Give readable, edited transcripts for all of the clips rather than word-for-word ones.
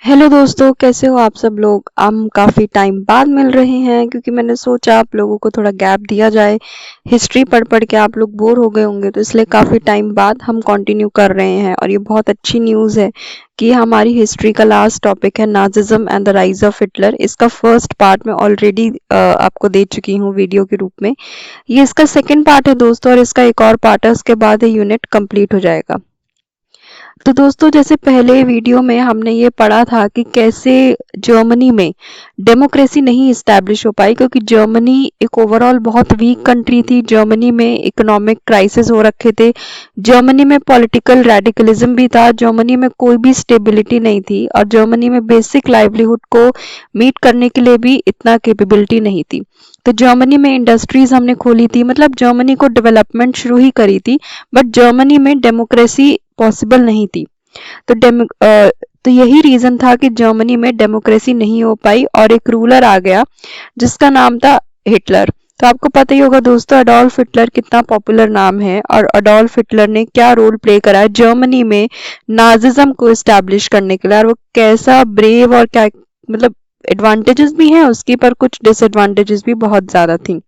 Hello दोस्तों, कैसे हो आप सब लोग। हम काफ़ी टाइम बाद मिल रहे हैं क्योंकि मैंने सोचा आप लोगों को थोड़ा गैप दिया जाए। हिस्ट्री पढ़ पढ़ के आप लोग बोर हो गए होंगे, तो इसलिए काफ़ी टाइम बाद हम कंटिन्यू कर रहे हैं। और ये बहुत अच्छी न्यूज़ है कि हमारी हिस्ट्री का लास्ट टॉपिक है Nazism and the rise of Hitler. इसका फर्स्ट पार्ट मैं ऑलरेडी आपको दे चुकी हूँ वीडियो के रूप में। ये इसका सेकेंड पार्ट है दोस्तों, और इसका एक और पार्ट है, उसके बाद ये यूनिट कंप्लीट हो जाएगा। तो दोस्तों, जैसे पहले वीडियो में हमने ये पढ़ा था कि कैसे जर्मनी में डेमोक्रेसी नहीं इस्टेब्लिश हो पाई, क्योंकि जर्मनी एक ओवरऑल बहुत वीक कंट्री थी। जर्मनी में इकोनॉमिक क्राइसिस हो रखे थे, जर्मनी में पॉलिटिकल रेडिकलिज्म भी था, जर्मनी में कोई भी स्टेबिलिटी नहीं थी, और जर्मनी में बेसिक लाइवलीहुड को मीट करने के लिए भी इतना कैपेबिलिटी नहीं थी। तो जर्मनी में इंडस्ट्रीज हमने खोली थी, मतलब जर्मनी को डेवलपमेंट शुरू ही करी थी, बट जर्मनी में डेमोक्रेसी पॉसिबल नहीं थी। तो तो यही रीजन था कि जर्मनी में डेमोक्रेसी नहीं हो पाई, और एक रूलर आ गया जिसका नाम था हिटलर। तो आपको पता ही होगा दोस्तों, अडोल्फ हिटलर कितना पॉपुलर नाम है, और अडोल्फ हिटलर ने क्या रोल प्ले करा है जर्मनी में नाजिज्म को इस्टेब्लिश करने के लिए, और वो कैसा ब्रेव, और क्या मतलब एडवांटेजेस भी हैं उसकी, पर कुछ डिसएडवांटेजेस भी बहुत ज्यादा थी।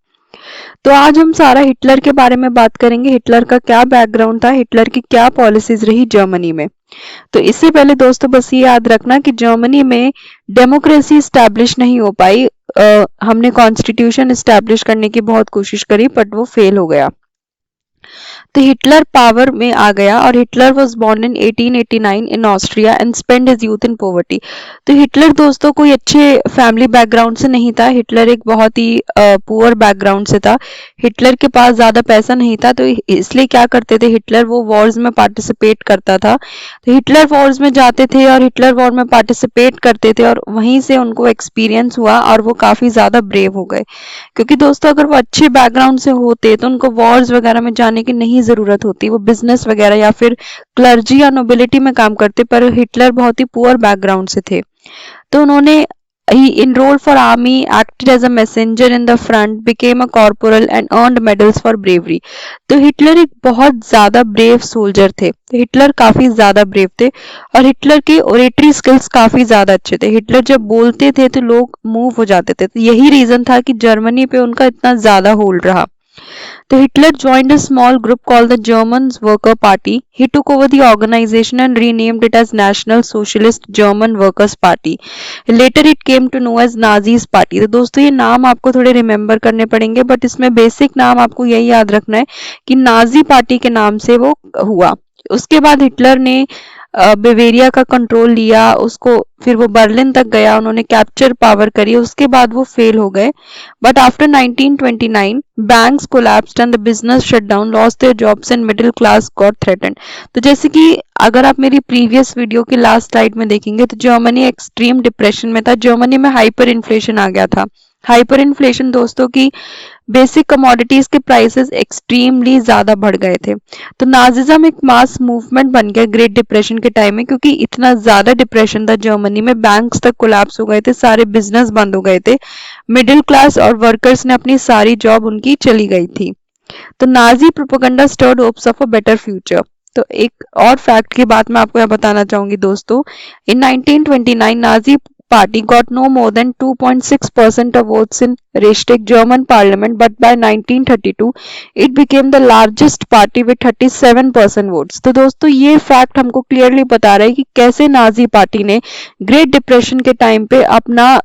तो आज हम सारा हिटलर के बारे में बात करेंगे। हिटलर का क्या बैकग्राउंड था, हिटलर की क्या पॉलिसीज रही जर्मनी में। तो इससे पहले दोस्तों बस ये याद रखना कि जर्मनी में डेमोक्रेसी स्टैब्लिश नहीं हो पाई। हमने कॉन्स्टिट्यूशन स्टैब्लिश करने की बहुत कोशिश करी, बट वो फेल हो गया। तो हिटलर पावर में आ गया, और Hitler was born in 1889 in Austria and spend his youth in poverty. तो हिटलर दोस्तों कोई अच्छे फैमिली बैकग्राउंड से नहीं था, हिटलर एक बहुत ही पुअर बैकग्राउंड से था। हिटलर के पास ज्यादा पैसा नहीं था, तो इसलिए क्या करते थे हिटलर, वो वॉर्स में पार्टिसिपेट करता था। तो हिटलर वॉर्स में जाते थे और हिटलर वॉर में पार्टिसिपेट करते थे, और वहीं से उनको एक्सपीरियंस हुआ, और वो काफी ज्यादा ब्रेव हो गए। क्योंकि दोस्तों अगर वो अच्छे बैकग्राउंड से होते तो उनको वॉर्स वगैरह में जाने की नहीं जरूरत होती, वो बिजनेस वगैरह या फिर क्लर्जी या नोबिलिटी में काम करते। पर हिटलर बहुत ही पुअर बैकग्राउंड से थे, तो उन्होंने he enrolled for army, acted as a messenger in the front, became a corporal and earned medals for bravery। तो हिटलर एक बहुत ज्यादा ब्रेव सोल्जर थे, तो हिटलर काफी ज्यादा ब्रेव थे, और हिटलर के ओरेटरी स्किल्स काफी ज्यादा अच्छे थे। हिटलर जब बोलते थे तो लोग मूव हो जाते थे, तो यही रीजन था कि जर्मनी पे उनका इतना ज्यादा होल्ड रहा। So Hitler joined a small group called the German Worker Party. He took over the organization and renamed it as National Socialist German Workers Party. Later it came to know as Nazis Party. तो दोस्तों ये नाम आपको थोड़े remember करने पड़ेंगे, but इसमें basic नाम आपको यही याद रखना है कि नाजी पार्टी के नाम से वो हुआ। उसके बाद हिटलर ने बेवेरिया का कंट्रोल लिया, उसको फिर वो बर्लिन तक गया, उन्होंने कैप्चर पावर करी, उसके बाद वो फेल हो गए। But after 1929 banks collapsed and the business shut down, lost their jobs and middle class got threatened। तो जैसे कि अगर आप मेरी प्रीवियस वीडियो के लास्ट स्लाइड में देखेंगे तो जर्मनी एक्सट्रीम डिप्रेशन में था, जर्मनी में हाइपर इन्फ्लेशन आ गया था। हाइपर इन्फ्लेशन दोस्तों की बेसिक कमोडिटीज के प्राइसेस एक्सट्रीमली ज्यादा बढ़ गए थे। तो नाजिज्म एक मास मूवमेंट बन गया ग्रेट डिप्रेशन के टाइम में, क्योंकि इतना ज्यादा डिप्रेशन था जर्मनी में, बैंक्स तक कोलैप्स हो गए थे, सारे बिजनेस बंद हो गए थे, मिडिल क्लास और वर्कर्स ने अपनी सारी जॉब उनकी चली गई थी। तो Nazi propaganda stirred hopes of a better future. तो एक और फैक्ट की बात मैं आपको यहाँ बताना चाहूंगी दोस्तों, इन 1929 Nazi party got no more than 2.6% of votes in Reichstag German parliament, but by 1932 it became the largest party with 37% votes। तो दोस्तों ये फैक्ट हमको क्लियरली बता रहा है कि कैसे नाजी पार्टी ने ग्रेट डिप्रेशन के टाइम पे अपना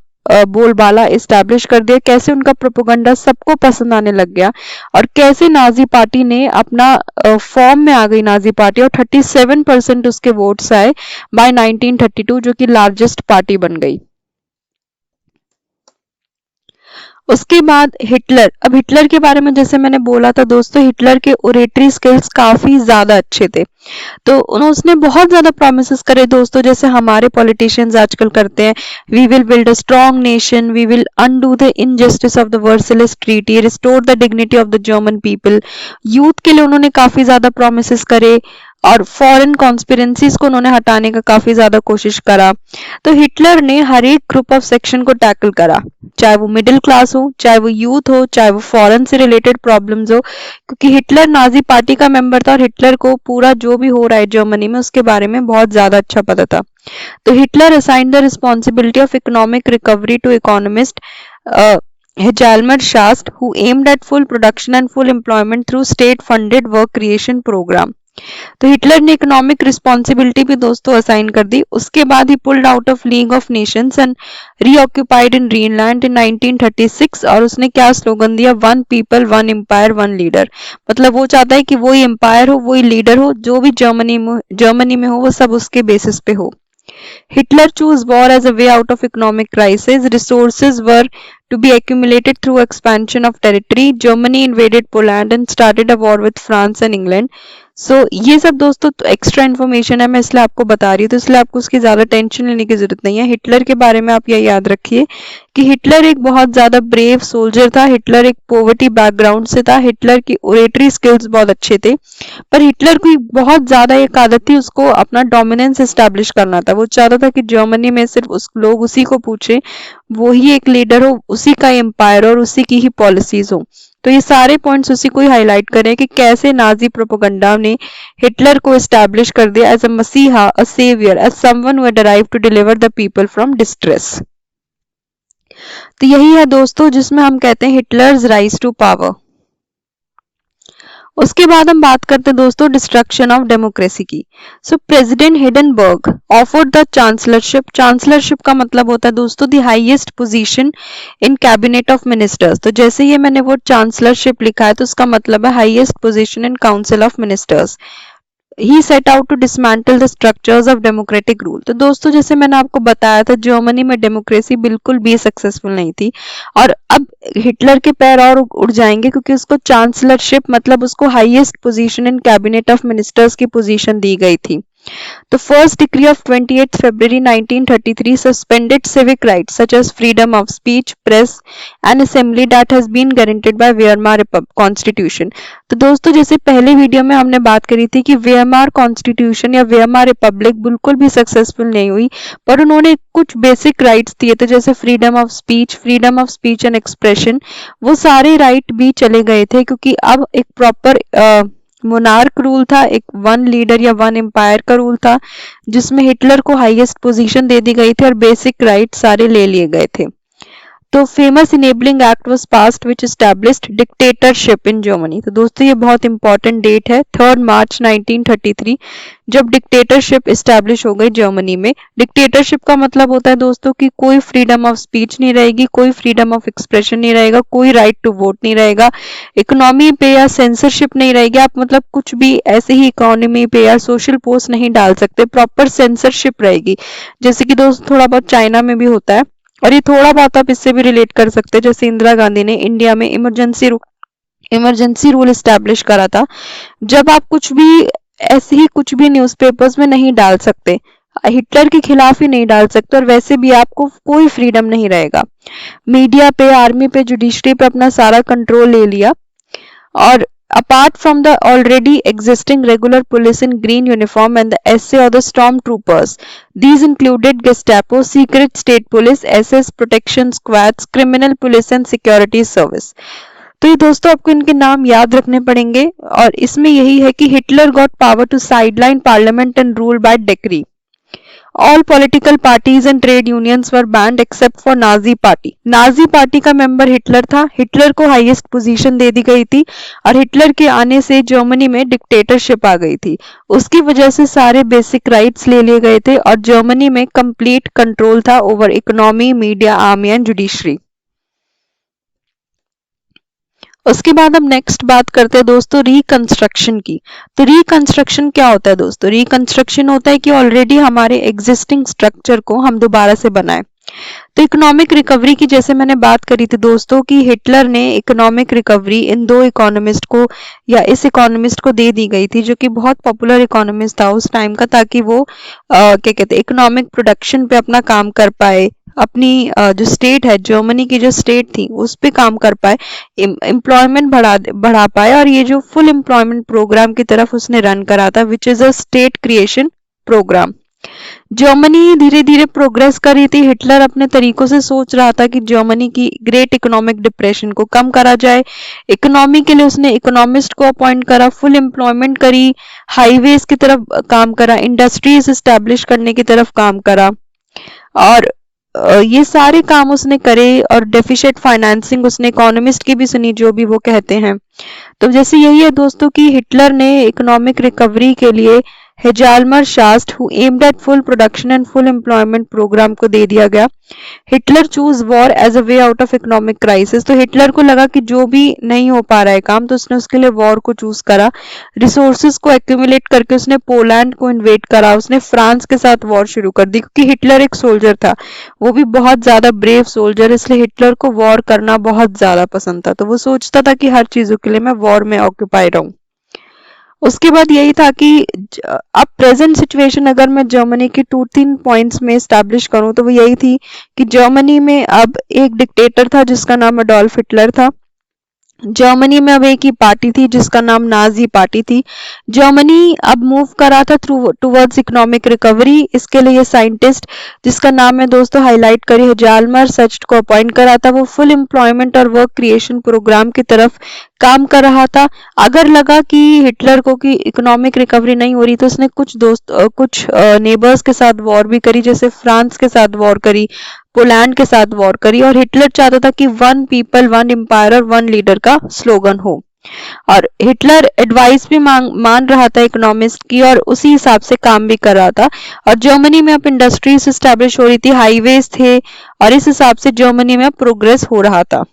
बोलबाला इस्टेब्लिश कर दिया, कैसे उनका प्रोपेगेंडा सबको पसंद आने लग गया, और कैसे नाजी पार्टी ने अपना फॉर्म में आ गई नाजी पार्टी, और 37% उसके वोट्स आए बाय 1932, जो कि लार्जेस्ट पार्टी बन गई। उसके बाद हिटलर, अब हिटलर के बारे में जैसे मैंने बोला था दोस्तों, हिटलर के ओरेटरी स्किल्स काफी ज्यादा अच्छे थे। तो उसने बहुत ज्यादा प्रोमिसेस करे दोस्तों, जैसे हमारे पॉलिटिशियंस आजकल करते हैं, we will build a strong nation, we will undo the injustice of the Versailles treaty, restore the dignity of the German people. Youth के लिए उन्होंने काफी ज्यादा प्रोमिसेस करे, और फॉरेन कॉन्स्पिरेंसीज को उन्होंने हटाने का काफी ज्यादा कोशिश करा। तो हिटलर ने हर एक ग्रुप ऑफ सेक्शन को टैकल करा, चाहे वो मिडिल क्लास हो, चाहे वो यूथ हो, चाहे वो फॉरेन से रिलेटेड प्रॉब्लम्स हो, क्योंकि हिटलर नाजी पार्टी का मेंबर था और हिटलर को पूरा जो भी हो रहा है जर्मनी में उसके बारे में बहुत ज्यादा अच्छा पता था। तो Hitler assigned the responsibility of economic recovery to economist Hjalmar Schacht, who aimed at full production and full employment through state-funded work creation program. तो हिटलर ने इकोनॉमिक रिस्पॉन्सिबिलिटी भी दोस्तों असाइन कर दी। उसके बाद ही pulled out of League of Nations and reoccupied in Greenland in 1936 और उसने क्या स्लोगन दिया, one people one empire one leader. मतलब वो चाहता है कि वही एम्पायर हो, वही लीडर हो, जो भी जर्मनी में हो वो सब उसके बेसिस पे हो। Hitler chose war as a way out of economic crisis. Resources were to be accumulated through expansion of territory. Germany invaded Poland and started a war with France and England. ये सब दोस्तों तो extra information है, मैं इसलिए आपको बता रही हूँ, तो इसलिए आपको उसकी ज्यादा टेंशन लेने की जरूरत नहीं है। हिटलर के बारे में आप यह याद रखिए कि हिटलर एक बहुत ज्यादा ब्रेव सोल्जर था। हिटलर एक पॉवर्टी बैकग्राउंड से था। हिटलर की ओरेटरी स्किल्स बहुत अच्छे थे, पर हिटलर की बहुत ज्यादा एक आदत थी, उसको अपना डोमिनेंस एस्टैब्लिश करना था। वो चाहता था कि जर्मनी में सिर्फ लोग उसी को पूछे, वो ही एक लीडर हो, उसी का एम्पायर और उसी की ही पॉलिसीज हो। तो ये सारे पॉइंट्स उसी को ही हाईलाइट करें कि कैसे नाजी प्रोपेगेंडा ने हिटलर को एस्टैब्लिश कर दिया as a messiah, a saviour, as someone who had arrived to deliver the people from distress. तो यही है दोस्तों जिसमें हम कहते हैं हिटलर्स राइज टू पावर। उसके बाद हम बात करते हैं दोस्तों डिस्ट्रक्शन ऑफ डेमोक्रेसी की। President Hindenburg offered the chancellorship. Chancellorship का मतलब होता है दोस्तों the highest position in cabinet of ministers. तो जैसे ये मैंने वो चांसलरशिप लिखा है तो उसका मतलब है highest position in council of ministers. He set out to dismantle the structures of democratic rule. तो दोस्तों जैसे मैंने आपको बताया था जर्मनी में डेमोक्रेसी बिल्कुल भी सक्सेसफुल नहीं थी, और अब हिटलर के पैर और उड़ जाएंगे क्योंकि उसको चांसलरशिप मतलब उसको highest position in cabinet of ministers की पोजीशन दी गई थी। The first decree of 28th February 1933 suspended civic rights such as freedom of speech, press and assembly that has been guaranteed by Weimar Constitution. तो दोस्तों जैसे पहले video में हमने बात करी थी कि वेयमार कॉन्स्टिट्यूशन या वेयमार रिपब्लिक बिल्कुल भी सक्सेसफुल नहीं हुई, पर उन्होंने कुछ बेसिक राइट्स दिए थे जैसे freedom of speech and expression. वो सारे राइट भी चले गए थे क्योंकि अब एक प्रॉपर मोनार्क रूल था, एक वन लीडर या वन एम्पायर का रूल था जिसमें हिटलर को हाईएस्ट पोजीशन दे दी गई थी और बेसिक राइट सारे ले लिए गए थे। तो famous enabling act was passed which established dictatorship in Germany. तो दोस्तों ये बहुत इंपॉर्टेंट डेट है 3 मार्च 1933 जब डिक्टेटरशिप एस्टैब्लिश हो गई जर्मनी में। डिक्टेटरशिप का मतलब होता है दोस्तों कि कोई फ्रीडम ऑफ स्पीच नहीं रहेगी, कोई फ्रीडम ऑफ एक्सप्रेशन नहीं रहेगा, कोई राइट टू वोट नहीं रहेगा, इकोनॉमी पे या सेंसरशिप नहीं रहेगी। आप मतलब कुछ भी ऐसे ही इकोनॉमी पे या सोशल पोस्ट नहीं डाल सकते, प्रॉपर सेंसरशिप रहेगी, जैसे कि दोस्तों थोड़ा बहुत चाइना में भी होता है। और ये थोड़ा बहुत आप इससे भी रिलेट कर सकते हैं जैसे इंदिरा गांधी ने इंडिया में इमरजेंसी रूल एस्टैब्लिश करा था, जब आप कुछ भी ऐसे ही कुछ भी न्यूज़पेपर्स में नहीं डाल सकते, हिटलर के खिलाफ ही नहीं डाल सकते, और वैसे भी आपको कोई फ्रीडम नहीं रहेगा। मीडिया पे, आर्मी पे, जुडिशरी पे अपना सारा कंट्रोल ले लिया। और apart from the already existing regular police in green uniform and the SA or the stormtroopers, these included Gestapo, secret state police, SS, protection squads, criminal police and security service. तो ये दोस्तों आपको इनके नाम याद रखने पड़ेंगे, और इसमें यही है कि Hitler got power to sideline parliament and rule by decree. All political parties and trade unions were banned except for Nazi party. Nazi party का मेंबर हिटलर था, हिटलर को हाईएस्ट पोजीशन दे दी गई थी, और हिटलर के आने से जर्मनी में डिक्टेटरशिप आ गई थी। उसकी वजह से सारे बेसिक राइट्स ले लिए गए थे और जर्मनी में कंप्लीट कंट्रोल था over economy, media, army and judiciary. उसके बाद हम नेक्स्ट बात करते हैं दोस्तों रिकंस्ट्रक्शन की। तो रिकंस्ट्रक्शन क्या होता है दोस्तों? रिकंस्ट्रक्शन होता है कि ऑलरेडी हमारे एग्जिस्टिंग स्ट्रक्चर को हम दोबारा से बनाएं। तो इकोनॉमिक रिकवरी की जैसे मैंने बात करी थी दोस्तों कि हिटलर ने इकोनॉमिक रिकवरी इन दो इकोनॉमिस्ट को या इस इकोनॉमिस्ट को दे दी गई थी जो कि बहुत पॉपुलर इकोनॉमिस्ट था उस टाइम का, ताकि वो क्या कहते हैं इकोनॉमिक प्रोडक्शन पे अपना काम कर पाए, अपनी जो स्टेट है, जर्मनी की जो स्टेट थी उस पे काम कर पाए, एम्प्लॉयमेंट बढ़ा पाए, और ये जो फुल एम्प्लॉयमेंट प्रोग्राम की तरफ उसने रन करा था, which is a state creation programme. Germany धीरे धीरे प्रोग्रेस कर रही थी। हिटलर अपने तरीकों से सोच रहा था कि जर्मनी की ग्रेट इकोनॉमिक डिप्रेशन को कम करा जाए। इकोनॉमी के लिए उसने इकोनॉमिस्ट को अपॉइंट करा, फुल एम्प्लॉयमेंट करी, हाईवेज की तरफ काम करा, इंडस्ट्रीज एस्टेब्लिश करने की तरफ काम करा, और ये सारे काम उसने करे, और डेफिशिट फाइनेंसिंग उसने इकोनॉमिस्ट की भी सुनी, जो भी वो कहते हैं। तो जैसे यही है दोस्तों कि हिटलर ने इकोनॉमिक रिकवरी के लिए Hjalmar Schacht who aimed at full production and full employment program को दे दिया गया। Hitler chose war as a way out of economic crisis. तो हिटलर को लगा कि जो भी नहीं हो पा रहा है काम, तो उसने उसके लिए वॉर को चूज करा। रिसोर्सेज को एक्यूमुलेट करके उसने पोलैंड को इन्वेट करा, उसने फ्रांस के साथ वॉर शुरू कर दी, क्योंकि हिटलर एक सोल्जर था, वो भी बहुत ज्यादा ब्रेव सोल्जर, इसलिए हिटलर को वॉर करना बहुत ज्यादा पसंद था। तो वो सोचता था कि हर चीजों के लिए मैं वॉर में ऑक्यूपाई रहूं। उसके बाद यही था कि अब प्रेजेंट सिचुएशन अगर मैं जर्मनी के 2-3 पॉइंट्स में स्टैब्लिश करूं, तो वो यही थी कि जर्मनी में अब एक डिक्टेटर था जिसका नाम अडोल्फ हिटलर था। जर्मनी में अब एक ही पार्टी थी जिसका नाम नाजी पार्टी थी। जर्मनी अब मूव कर रहा था थ्रू टुवर्ड्स इकोनॉमिक रिकवरी। इसके लिए साइंटिस्ट जिसका नाम है दोस्तों हाईलाइट करी है, जालमर सच को अपॉइंट करा था। वो फुल एम्प्लॉयमेंट और वर्क क्रिएशन प्रोग्राम की तरफ काम कर रहा था। अगर लगा कि हिटलर को कि इकोनॉमिक रिकवरी नहीं हो रही, तो उसने कुछ नेबर्स के साथ वॉर भी करी, जैसे फ्रांस के साथ वॉर करी, पोलैंड के साथ वॉर करी, और हिटलर चाहता था कि वन पीपल वन एम्पायर और वन लीडर का स्लोगन हो। और हिटलर एडवाइस भी मान रहा था इकोनॉमिस्ट की, और उसी हिसाब से काम भी कर रहा था। और जर्मनी में अब इंडस्ट्रीज एस्टेब्लिश हो रही थी, हाईवेज थे, और इस हिसाब से जर्मनी में अब प्रोग्रेस हो रहा था।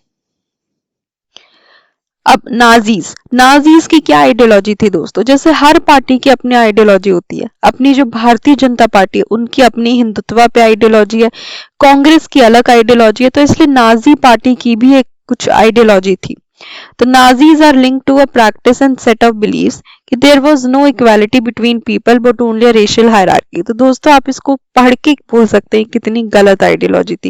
अब नाजीज नाजीज की क्या आइडियोलॉजी थी दोस्तों? जैसे हर पार्टी की अपनी आइडियोलॉजी होती है। अपनी जो भारतीय जनता पार्टी है उनकी अपनी हिंदुत्व पे आइडियोलॉजी है, कांग्रेस की अलग आइडियोलॉजी है, तो इसलिए नाजी पार्टी की भी एक कुछ आइडियोलॉजी थी। तो Nazis are linked to a practice and set of beliefs कि there was no equality between people but only a racial hierarchy. तो दोस्तों आप इसको पढ़ के बोल सकते हैं कितनी गलत आइडियोलॉजी थी।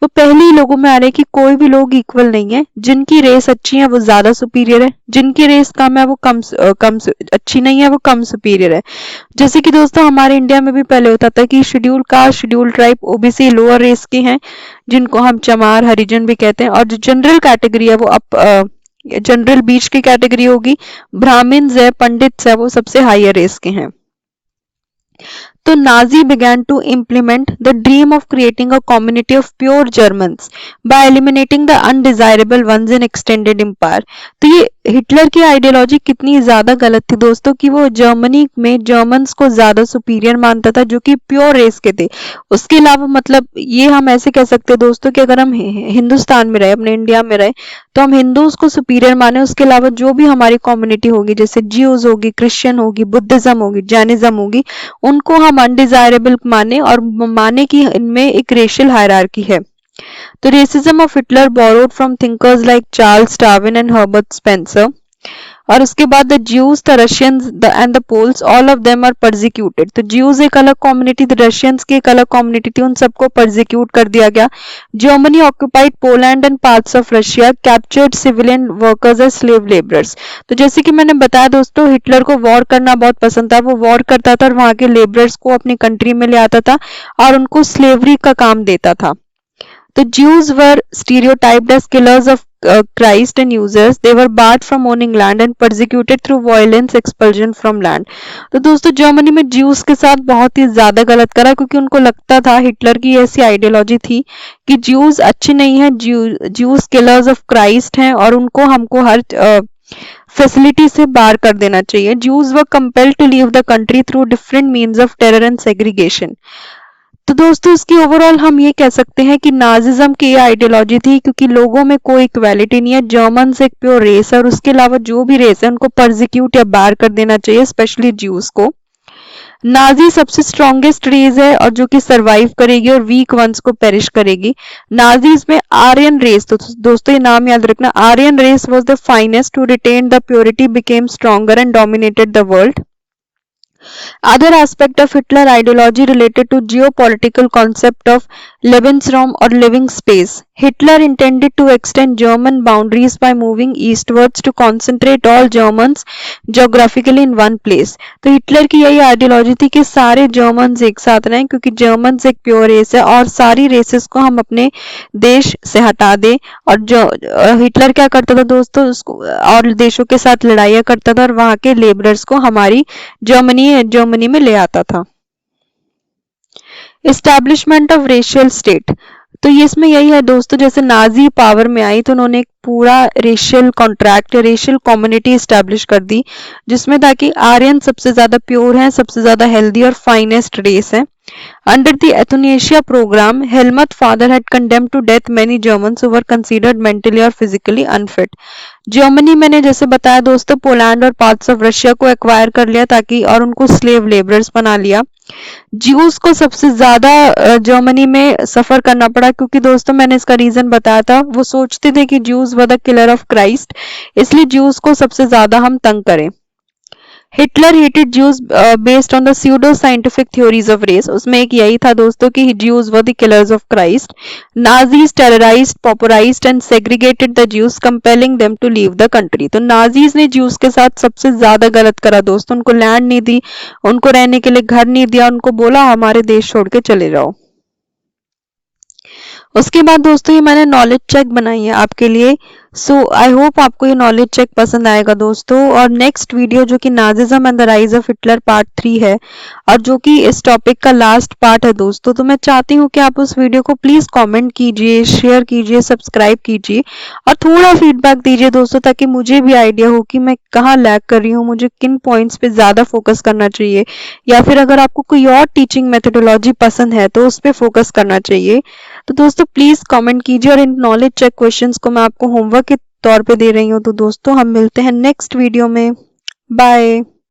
वो पहले ही लोगों में आ रहे हैं कि कोई भी लोग इक्वल नहीं है, जिनकी रेस अच्छी है वो ज्यादा सुपीरियर है, जिनकी रेस कम है वो अच्छी नहीं है, वो कम सुपीरियर है। जैसे कि दोस्तों हमारे इंडिया में भी पहले होता था कि schedule caste, schedule tribe, OBC lower race के हैं, जिनको हम चमार हरिजन भी कहते हैं, और जो जनरल कैटेगरी है वो जनरल बीच की कैटेगरी होगी, ब्राह्मण्स है, पंडित्स है, वो सबसे हायर रेस के हैं। तो Nazi began to implement the dream of creating a community of pure Germans by eliminating the undesirable ones in extended empire। तो ये हिटलर की आइडियोलॉजी कितनी ज्यादा गलत थी दोस्तों कि वो जर्मनी में जर्मन्स को ज्यादा सुपीरियर मानता था, जो कि प्योर रेस के थे। उसके अलावा मतलब ये हम ऐसे कह सकते हैं दोस्तों कि अगर हम हिंदुस्तान में रहे, अपने इंडिया में रहे, तो हम हिंदूज को सुपीरियर माने। उसके अलावा जो भी हमारी कम्युनिटी होगी, जैसे ज्यूज होगी, क्रिश्चियन होगी, बुद्धिज्म होगी, जैनिज्म होगी, उनको हम अनडिजायरेबल माने, और माने कि इनमें एक रेशियल हायरार्की है। तो racism of Hitler borrowed from thinkers like Charles Darwin and Herbert Spencer. और उसके बाद the Jews, the Russians and the Poles, all of them are persecuted. तो ज्यूज एक अलग कम्युनिटी थी, रशियंस की एक अलग कम्युनिटी थी, उन सबको परसिक्यूट कर दिया गया। Germany occupied Poland and parts of Russia, captured civilian workers as slave labourers. तो जैसे कि मैंने बताया दोस्तों, हिटलर को वॉर करना बहुत पसंद था। वो वॉर करता था और वहां के लेबरर्स को अपनी कंट्री में ले आता था और उनको स्लेवरी का काम देता था। The Jews were stereotyped as killers of Christ and users. They were barred from owning land and persecuted through violence, expulsion from land। तो दोस्तों जर्मनी में ज्यूज के साथ बहुत ही ज्यादा गलत करा, क्योंकि उनको लगता था, हिटलर की ऐसी आइडियोलॉजी थी कि ज्यूज अच्छे नहीं है, ज्यूज किलर्स ऑफ क्राइस्ट हैं, और उनको हमको हर फैसिलिटी से बाहर कर देना चाहिए। Jews were compelled to leave the country through different means of terror and segregation. तो दोस्तों इसकी ओवरऑल हम ये कह सकते हैं कि नाजिज्म की आइडियोलॉजी थी, क्योंकि लोगों में कोई इक्वालिटी नहीं है, जर्मन से एक प्योर रेस है, और उसके अलावा जो भी रेस है उनको परसिक्यूट या बार कर देना चाहिए, स्पेशली ज्यूज को। नाजी सबसे स्ट्रॉन्गेस्ट रेस है और जो कि सरवाइव करेगी और वीक वंस को पेरिश करेगी। नाजीज में आर्यन रेस, तो दोस्तों ये नाम याद रखना, Aryan race was the finest, to retain the purity became stronger and dominated the world. Other aspect of Hitler ideology related to geopolitical concept of Lebensraum or living space. Hitler intended to extend German boundaries by moving eastwards to concentrate all Germans geographically in one place. तो Hitler की यही ideology थी कि सारे Germans एक साथ रहें, क्योंकि जर्मन्स एक प्योर रेस है और सारी रेसेस को हम अपने देश से हटा दें। और जो हिटलर क्या करता था दोस्तों, उसको और देशों के साथ लड़ाइयाँ करता था और वहां के लेबरर्स को हमारी जर्मनी में ले आता था। एस्टैब्लिशमेंट ऑफ रेशियल स्टेट, तो ये इसमें यही है दोस्तों, जैसे नाजी पावर में आई तो उन्होंने एक पूरा रेशियल कॉन्ट्रैक्ट या रेशियल कम्युनिटी एस्टैब्लिश कर दी, जिसमें था कि आर्यन सबसे ज्यादा प्योर है, सबसे ज्यादा हेल्दी और फाइनेस्ट रेस है। Under the euthanasia program, Helmut father had condemned to death many Germans who were considered mentally or physically unfit. Germany मैंने जैसे बताया दोस्तों, पोलैंड और पार्ट्स ऑफ रशिया को एक्वायर कर लिया ताकि और उनको स्लेव लेबरर्स बना लिया। ज्यूज को सबसे ज्यादा जर्मनी में सफर करना पड़ा, क्योंकि दोस्तों मैंने इसका रीजन बताया था, वो सोचते थे कि Jews were the killer of Christ, इसलिए ज्यूज को सबसे ज्यादा हम तंग करें। Hitler hated Jews based on the pseudo scientific theories of race, उसमें एक यही था दोस्तों कि Jews were the killers of Christ. Nazis terrorised, popularised and segregated the Jews, compelling them to leave the country. तो नाजीज ने Jews के साथ सबसे ज्यादा गलत करा दोस्तों, उनको लैंड नहीं दी, उनको रहने के लिए घर नहीं दिया, उनको बोला हमारे देश छोड़ के चले जाओ। उसके बाद दोस्तों ये मैंने नॉलेज चेक बनाई है आपके लिए। सो आई होप आपको ये नॉलेज चेक पसंद आएगा दोस्तों। और नेक्स्ट वीडियो जो कि Nazism and the rise of Hitler part 3 है, और जो कि इस टॉपिक का लास्ट पार्ट है दोस्तों, तो मैं चाहती हूँ कि आप उस वीडियो को प्लीज कमेंट कीजिए, शेयर कीजिए, सब्सक्राइब कीजिए और थोड़ा फीडबैक दीजिए दोस्तों, ताकि मुझे भी आइडिया हो कि मैं कहाँ लैग कर रही हूँ, मुझे किन पॉइंट्स पे ज्यादा फोकस करना चाहिए, या फिर अगर आपको कोई और टीचिंग मेथोडोलॉजी पसंद है तो उस पर फोकस करना चाहिए। तो दोस्तों प्लीज कमेंट कीजिए, और इन नॉलेज चेक क्वेश्चंस को मैं आपको होमवर्क के तौर पे दे रही हूँ। तो दोस्तों हम मिलते हैं नेक्स्ट वीडियो में। बाय।